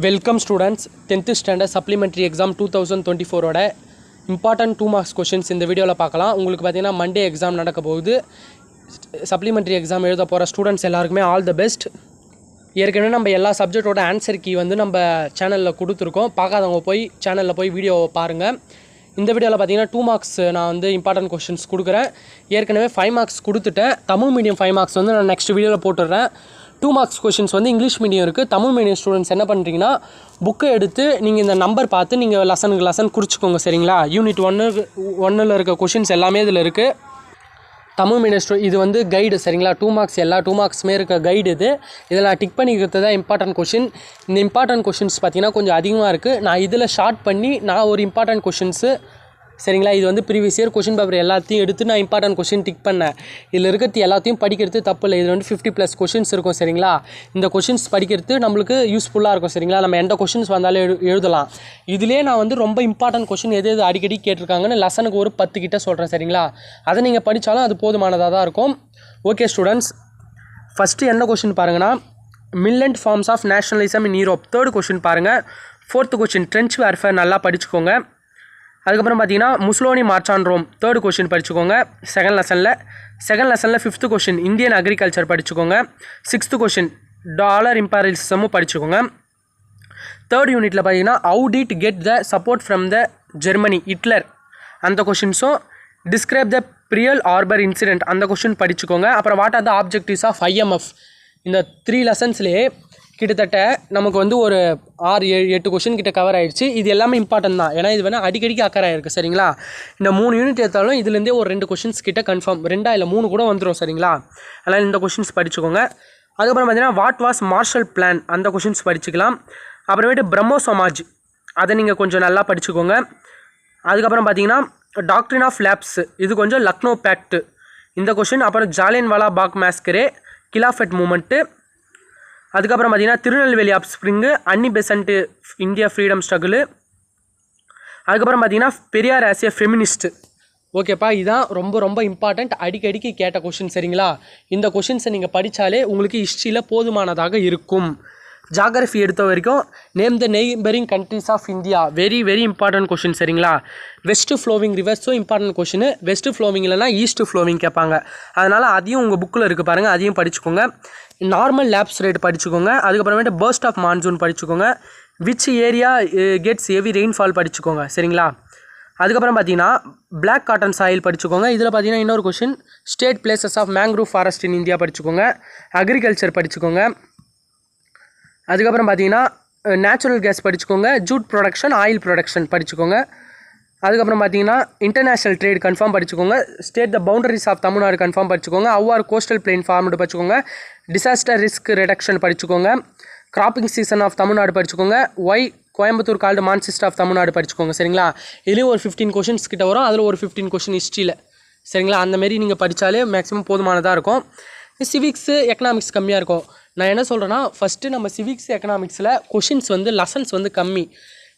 Welcome students 10th standard supplementary exam 2024ஓட important 2 marks questions இந்த வீடியோவில் பார்க்கலாம். உங்களுக்கு பார்த்தீங்கன்னா மண்டே எக்ஸாம் நடக்க போகுது. சப்ளிமெண்ட்ரி எக்ஸாம் எழுத போகிற ஸ்டூடெண்ட்ஸ் எல்லாருக்குமே ஆல் த பெஸ்ட். ஏற்கனவே நம்ம எல்லா சப்ஜெக்டோட ஆன்சர் கீ வந்து நம்ம சேனலில் கொடுத்துருக்கோம். பார்க்காதவங்க போய் சேனலில் போய் வீடியோவை பாருங்கள். இந்த வீடியோவில் பார்த்தீங்கன்னா 2 மார்க்ஸ் நான் வந்து இம்பார்ட்டன்ட் கொஷின்ஸ் கொடுக்குறேன். ஏற்கனவே 5 மார்க்ஸ் கொடுத்துட்டேன். தமிழ் மீடியம் 5 மார்க்ஸ் வந்து நான் நெக்ஸ்ட் வீடியோவில் போட்டுடுறேன். 2 மார்க்ஸ் கொஷின்ஸ் வந்து இங்கிலீஷ் மீடியம் இருக்குது. தமிழ் மீடியம் ஸ்டூடெண்ட்ஸ் என்ன பண்ணுறீங்கன்னா, புக்கை எடுத்து நீங்கள் இந்த நம்பர் பார்த்து நீங்கள் லெசன் குறிச்சிக்கோங்க. சரிங்களா? யூனிட் 1ல் இருக்க கொஷின்ஸ் எல்லாமே இதில் இருக்குது. தமிழ் மீடியம் இது வந்து கைடு. சரிங்களா? 2 மார்க்ஸ் எல்லா 2 மார்க்ஸுமே இருக்க கைடு இது. இதில் நான் டிக் பண்ணிக்கிறது தான் இம்பார்ட்டன்ட் கொஷின். இந்த இம்பார்ட்டன்ட் கொஷின்ஸ் பார்த்தீங்கன்னா கொஞ்சம் அதிகமாக இருக்குது. நான் இதில் ஷார்ட் பண்ணி நான் ஒரு இம்பார்ட்டன்ட் கொஷின்ஸு, சரிங்களா, இது வந்து ப்ரீவியஸ் இயர் கொஷின் பேப்பர் எல்லாத்தையும் எடுத்து நான் இம்பார்ட்டன்ட் கொஷின் டிக் பண்ணேன். இதில் இருக்கிறது எல்லாத்தையும் படிக்கிறது தப்பு இல்லை. இது வந்து 50+ கொஷின்ஸ் இருக்கும். சரிங்களா? இந்த கொஷின்ஸ் படிக்கிறது நம்மளுக்கு யூஸ்ஃபுல்லாக இருக்கும். சரிங்களா? நம்ம எந்த கொஷின்ஸ் வந்தாலும் எழுதலாம். இதிலே நான் வந்து ரொம்ப இம்பார்ட்டன்ட் கொஷின் எது அடிக்கடி கேட்டிருக்காங்கன்னு லெசனுக்கு ஒரு 10 கிட்ட சொல்கிறேன். சரிங்களா? அதை நீங்கள் படித்தாலும் அது போதுமானதாக தான் இருக்கும். ஓகே ஸ்டூடெண்ட்ஸ், ஃபஸ்ட்டு என்ன கொஷின் பாருங்கன்னா, militant forms of nationalism in Europe. 3rd question பாருங்கள். 4th கொஷின் ட்ரென்ச் வார்ஃபேர் நல்லா படிச்சுக்கோங்க. அதுக்கப்புறம் பார்த்தீங்கன்னா Mussolini march on Rome 3rd question படிச்சுக்கோங்க செகண்ட் லெசனில் 5th கொஷின் இந்தியன் அக்ரிகல்ச்சர் படிச்சுக்கோங்க. 6th கொஷின் டாலர் இம்பீரியலிசமும் படிச்சுக்கோங்க. 3rd யூனிட்டில் பார்த்தீங்கன்னா how did get the support from the Germany Hitler அந்த கொஷின்ஸும், describe the Pearl Harbor incident அந்த கொஷின் படிச்சுக்கோங்க. அப்புறம் what are the objectives of IMF. இந்த 3 லெசன்ஸ்லேயே கிட்டத்தட்ட நமக்கு வந்து ஒரு 6-8 கொஷின் கிட்ட கவர் ஆகிடுச்சு. இது எல்லாமே இம்பார்ட்டன்ட் தான். ஏன்னா இது வேணால் அடிக்கடிக்கு அக்கறை இருக்குது. சரிங்களா? இந்த 3 யூனிட் எடுத்தாலும் இதுலேருந்தே ஒரு 2 கொஷின்ஸ் கிட்ட கன்ஃபார்ம், 2 இல்லை 3 கூட வந்துடும். சரிங்களா? அதனால் இந்த கொஷின்ஸ் படிச்சுக்கோங்க. அதுக்கப்புறம் பார்த்தீங்கன்னா வாட் வாஸ் மார்ஷல் பிளான் அந்த கொஷின்ஸ் படிச்சுக்கலாம். அப்புறமேட்டு பிரம்மோ சமாஜ் அதை நீங்கள் கொஞ்சம் நல்லா படிச்சுக்கோங்க. அதுக்கப்புறம் பார்த்தீங்கன்னா டாக்ட்ரின் ஆஃப் லேப்ஸ் இது கொஞ்சம் லக்னோ பேக்ட் இந்த கொஷின். அப்புறம் ஜாலியன்வாலா பாக் மேஸ்கரே, கிலாஃபட் மூமெண்ட்டு. அதுக்கப்புறம் பார்த்தீங்கன்னா திருநெல்வேலி அப் ஸ்ப்ரிங்கு, அன்னி பெசன்ட் இந்தியா ஃப்ரீடம் ஸ்ட்ரகிள். அதுக்கப்புறம் பார்த்தீங்கன்னா பெரியார் ஆஸ் ஏ ஃபெமினிஸ்ட். ஓகேப்பா, இதுதான் ரொம்ப ரொம்ப இம்பார்ட்டண்ட், அடிக்கடிக்கு கேட்ட கொஷின். சரிங்களா? இந்த கொஷின்ஸை நீங்கள் படித்தாலே உங்களுக்கு ஹிஸ்ட்ரியில் போதுமானதாக இருக்கும். ஜாகிரஃபி எடுத்த வரைக்கும் name the neighbouring countries of India, very very important question. சரிங்களா? வெஸ்ட் ஃப்ளோவிங் ரிவர்ஸும் இம்பார்ட்டன்ட் கொஷின். வெஸ்ட் ஃப்ளோவிங் இல்லைனா ஈஸ்ட் ஃப்ளோவிங் கேட்பாங்க. அதனால் அதையும் உங்கள் புக்கில் இருக்குது பாருங்கள், அதையும் படிச்சுக்கோங்க. நார்மல் லேப்ஸ் ரேட் படிச்சுக்கோங்க. அதுக்கப்புறமேட்டு பர்ஸ்ட் ஆஃப் மான்சூன் படிச்சுக்கோங்க. Which area gets heavy rainfall படிச்சுக்கோங்க. சரிங்களா? அதுக்கப்புறம் பார்த்தீங்கன்னா பிளாக் காட்டன் சாயில் படிச்சுக்கோங்க. இதில் பார்த்தீங்கன்னா இன்னொரு question, state places of mangrove forest in India படிச்சுக்கோங்க. அக்ரிகல்ச்சர் படிச்சுக்கோங்க. அதுக்கப்புறம் பார்த்தீங்கன்னா நேச்சுரல் கேஸ் படிச்சுக்கோங்க. ஜூட் ப்ரொடக்ஷன், ஆயில் ப்ரொடக்ஷன் படிச்சுக்கோங்க. அதுக்கப்புறம் பார்த்தீங்கன்னா இன்டர்நேஷ்னல் ட்ரேட் கன்ஃபார்ம் படிச்சுக்கோங்க. State the boundaries of Tamil Nadu confirm படிச்சுக்கோங்க. அவ்வாறு கோஸ்டல் பிளெயின் ஃபார்ம்டு படிச்சுக்கோங்க. டிசாஸ்டர் ரிஸ்க் ரிடக்ஷன் படிச்சுக்கோங்க. கிராப்பிங் சீசன் ஆஃப் தமிழ்நாடு படிச்சுக்கோங்க. Why Coimbatore called Manchester of Tamil Nadu படிச்சுக்கோங்க. சரிங்களா? இதுலேயும் ஒரு 15 கொஷின்ஸ் கிட்ட வரும். அதில் ஒரு 15 கொஷின் ஹிஸ்ட்ரியில். சரிங்களா? அந்தமாரி நீங்கள் படித்தாலே மேக்ஸிமம் போதுமானதாக இருக்கும். சிவிக்ஸு எக்கனாமிக்ஸ் கம்மியாக இருக்கும். நான் என்ன சொல்கிறேன்னா, ஃபஸ்ட்டு நம்ம சிவிக்ஸ் எக்கனாமிக்ஸில் கொஷின்ஸ் வந்து லெசன்ஸ் வந்து கம்மி.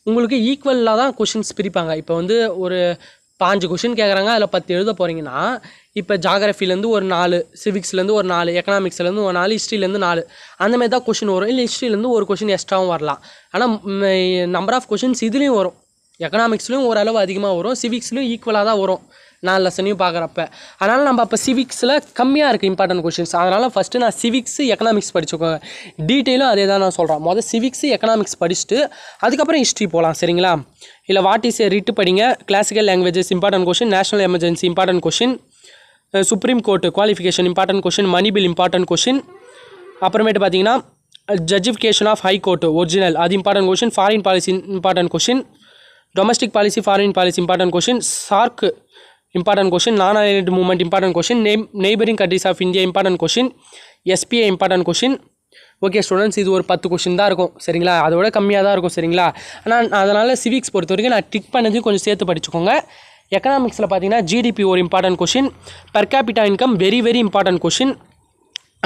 உங்களுக்கு ஈக்குவலாக தான் கொஷின்ஸ் பிரிப்பாங்க. இப்போ வந்து ஒரு 5 கொஷின் கேட்குறாங்க, அதில் 10 எழுத போகிறீங்கன்னா, இப்போ ஜாகிரஃபிலேருந்து ஒரு 4, சிவிக்ஸ்லேருந்து ஒரு 4, எக்கனாமிக்ஸ்லேருந்து ஒரு 4, ஹிஸ்ட்ரிலேருந்து 4, அந்தமாதிரி தான் கொஷின் வரும். இல்லை ஹிஸ்ட்ரிலேருந்து ஒரு கொஷின் எக்ஸ்ட்ராவும் வரலாம். ஆனால் நம்பர் ஆஃப் கொஷின்ஸ் இதுலேயும் வரும். எக்கனாமிக்ஸ்லேயும் ஓரளவு அதிகமாக வரும், சிவிக்ஸ்லேயும் ஈக்குவலாக தான் வரும் 4 லெசனையும் பார்க்குறப்ப. அதனால் நம்ம அப்போ சிவிக்ஸில் கம்மியாக இருக்குது இம்பார்ட்டன்ட் கொஷின்ஸ். அதனால் ஃபஸ்ட்டு நான் சிவிக்ஸு எக்கனாமிக்ஸ் படிச்சுக்கோங்க. டீட்டெயிலும் அதே தான் நான் சொல்கிறேன். முதல் சிவிக்ஸு எக்கனாமிக்ஸ் படிச்சுட்டு அதுக்கப்புறம் ஹிஸ்ட்ரி போகலாம். சரிங்களா? இல்லை வாட் இஸ் ஏ ரிட்டு படிங்க. Classical languages important question. National emergency important question. Supreme court qualification important question. Money bill important question. அப்புறமேட்டு பார்த்தீங்கன்னா ஜட்ஜிஃபிகேஷன் ஆஃப் ஹை கோர்ட்டு ஒரிஜினல் அது important question. Foreign policy important question. Domestic policy foreign policy important question. SAARC important question. Non aligned movement important question. Neighbouring countries of India important question. SPA important question. Okay students, இது ஒரு 10 question தான் இருக்கும். சரிங்களா? அதோட கம்மியாக தான் இருக்கும். சரிங்களா? ஆனால் அதனால் சிவிக்ஸ் பொறுத்த வரைக்கும் நான் டிக் பண்ணது கொஞ்சம் சேர்த்து படிச்சுக்கோங்க. எக்கனாமிக்ஸில் பார்த்தீங்கன்னா GDP ஒரு important question. Per capita income very very important question.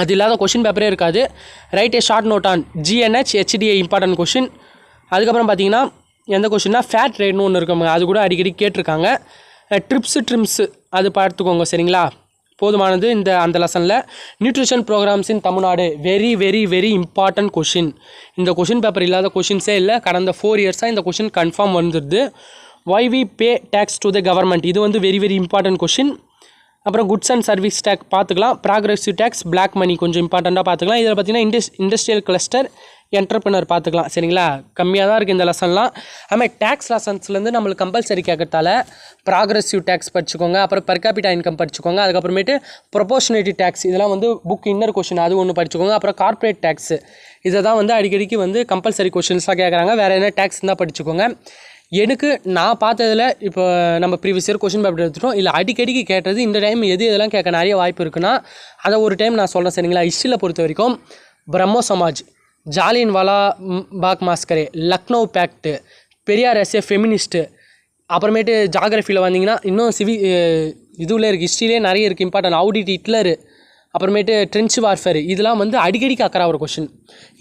அது இல்லாத கொஷின் பேப்பரே இருக்காது. Write a short note on GNH HDA important question. அதுக்கப்புறம் பார்த்தீங்கன்னா எந்த கொஷின்னா ஃபேட் ரேட்னு ஒன்று இருக்குங்க, அது கூட அடிக்கடி கேட்டிருக்காங்க. ட்ரிம்ஸு அது பார்த்துக்கோங்க. சரிங்களா? போதுமானது அந்த லெசனில். Nutrition programmes in Tamil Nadu very very very important question. இந்த கொஷின் பேப்பர் இல்லாத கொஷின்ஸே இல்லை. கடந்த 4 இயர்ஸாக இந்த கொஷின் கன்ஃபார்ம் வந்துடுது. Why we pay tax to the government, இது வந்து வெரி வெரி இம்பார்ட்டன்ட் கொஷின். அப்புறம் குட்ஸ் அண்ட் சர்வீஸ் டேக்ஸ் பார்த்துக்கலாம். ப்ராக்ரெசிவ் டேக்ஸ், பிளாக் மணி கொஞ்சம் இம்பார்ட்டண்ட்டாக பார்த்துக்கலாம். இதில் பார்த்தீங்கன்னா இண்டஸ்ட்ரியல் கிளஸ்டர், என்டர்பிரினர் பார்த்துக்கலாம். சரிங்களா, கம்மியாக தான் இருக்குது இந்த லெசன்லாம். அதுமாதிரி டேக்ஸ் லெசன்ஸ்லேருந்து நம்மளுக்கு கம்பல்சரி கேட்கறதால ப்ராக்ரெசிவ் டேக்ஸ் படிச்சுக்கோங்க. அப்புறம் பெர் கேபிட்டா இன்கம் படிச்சுக்கோங்க. அதுக்கப்புறமேட்டு ப்ரொபோஷனேட்டிவ் டேக்ஸ், இதெல்லாம் வந்து புக் இன்னர் கொஷின், அது ஒன்று படிச்சுக்கோங்க. அப்புறம் கார்ப்பரேட் டேக்ஸ், இதை தான் வந்து அடிக்கடிக்கு வந்து கம்பல்சரி கொஷின்ஸாக கேட்குறாங்க. வேறு என்ன டேக்ஸ் தான் படிச்சுக்கோங்க. எனக்கு நான் பார்த்ததில் இப்போ நம்ம ப்ரீவியஸ் இயர் கொஷின் பேப்பர் எடுத்துட்டோம். இல்லை அடிக்கடிக்கு கேட்டது இந்த டைம் எதெல்லாம் கேட்க நிறைய வாய்ப்பு இருக்குன்னா அதை ஒரு டைம் நான் சொல்கிறேன். சரிங்களா, ஹிஸ்ட்ரியில் பொறுத்த வரைக்கும் Brahmo Samaj, Jallianwala Bagh massacre, Lucknow pact, Periyar as a feminist, அப்புறமேட்டு ஜாகிரஃபியில் வந்தீங்கன்னா இன்னும் இதுவில் இருக்குது, ஹிஸ்ட்ரியிலே நிறைய இருக்குது இம்பார்ட்டன்ட். அவுடிட் ஹிட்லரு, அப்புறமேட்டு ட்ரென்ச் வார்ஃபேர், இதெல்லாம் வந்து அடிக்கடிக்கு அக்கறை ஒரு கொஷின்.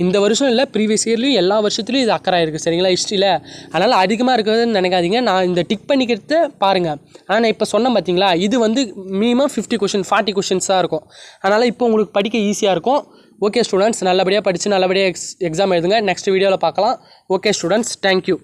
இந்த வருஷம் இல்லை, ப்ரீவியஸ் இயர்லேயும் எல்லா வருஷத்துலையும் இது அக்கறை இருக்குது. சரிங்களா, ஹிஸ்ட்ரியில். அதனால் அதிகமாக இருக்குதுன்னு நினைக்காதீங்க. நான் இந்த டிக் பண்ணிக்கிறத பாருங்கள். ஆனால் நான் இப்போ சொன்னேன் பார்த்தீங்களா, இது வந்து மினிமம் 50 கொஷின் 40 கொஷின்ஸாக இருக்கும். அதனால் இப்போ உங்களுக்கு படிக்க ஈஸியாக இருக்கும். ஓகே ஸ்டூடெண்ட்ஸ், நல்லபடியாக படித்து நல்லபடியாக எக்ஸாம் எழுதுங்க. நெக்ஸ்ட் வீடியோவில் பார்க்கலாம். Okay students, thank you.